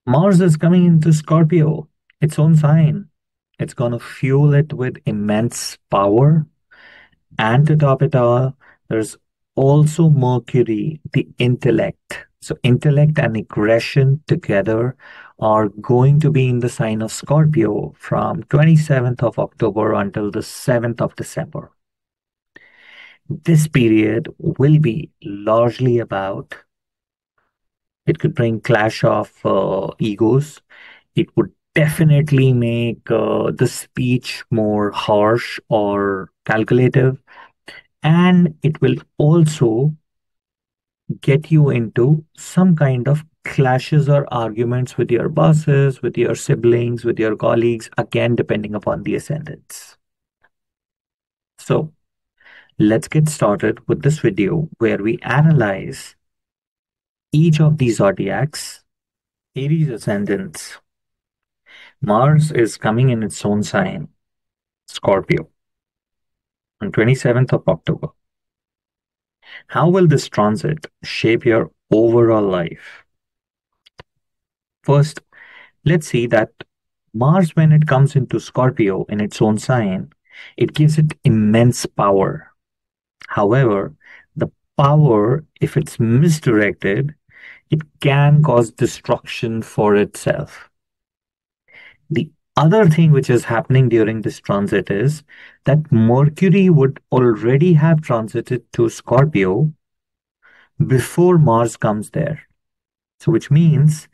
Mars is coming into Scorpio, its own sign. It's going to fuel it with immense power. And to top it all, there's also Mercury, the intellect. So, intellect and aggression together are going to be in the sign of Scorpio from 27th of October until the 7th of December. This period will be largely about, it could bring clash of egos. It would definitely make the speech more harsh or calculative. And it will also get you into some kind of clashes or arguments with your bosses, with your siblings, with your colleagues, again, depending upon the ascendants. So let's get started with this video where we analyze each of these zodiacs. Aries ascendants. Mars is coming in its own sign, Scorpio, on 27th of October. How will this transit shape your overall life? First, let's see that Mars, when it comes into Scorpio in its own sign, it gives it immense power. However, the power, if it's misdirected, it can cause destruction for itself. The other thing which is happening during this transit is that Mercury would already have transited to Scorpio before Mars comes there. So, which means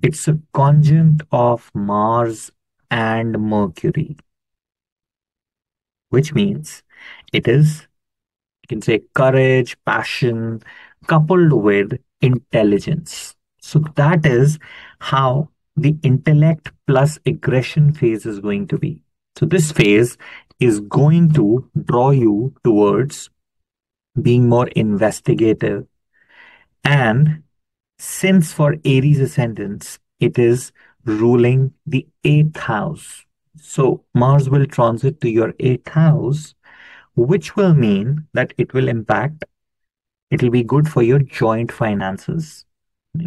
it's a conjunct of Mars and Mercury, which means it is, you can say, courage, passion, coupled with intelligence. So, that is how the intellect plus aggression phase is going to be. So, this phase is going to draw you towards being more investigative. And since for Aries ascendants, it is ruling the eighth house. So, Mars will transit to your eighth house, which will mean that it will impact, it will be good for your joint finances,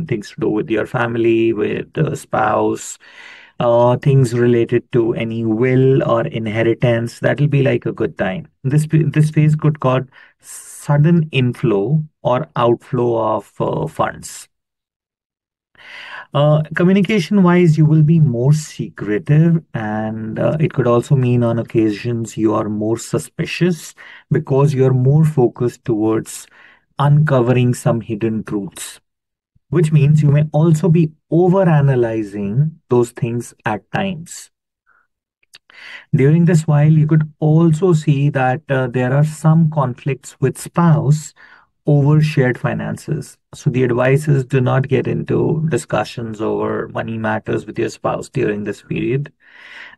things to do with your family, with the spouse, things related to any will or inheritance. That will be like a good time. This phase could cause sudden inflow or outflow of funds. Communication wise, you will be more secretive, and it could also mean on occasions you are more suspicious because you're more focused towards uncovering some hidden truths, which means you may also be over analyzing those things at times. During this while, you could also see that there are some conflicts with spouse over shared finances. So the advice is do not get into discussions over money matters with your spouse during this period.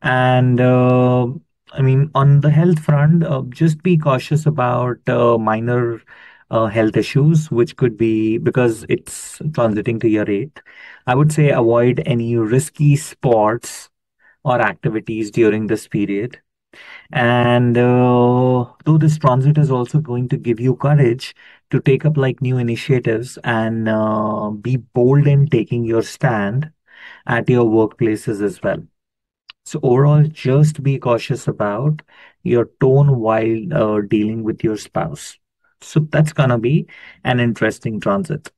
And I mean, on the health front, just be cautious about minor health issues, which could be because it's transiting to your eighth. I would say avoid any risky sports or activities during this period. And though this transit is also going to give you courage to take up like new initiatives and be bold in taking your stand at your workplaces as well. So overall, just be cautious about your tone while dealing with your spouse. So that's gonna be an interesting transit.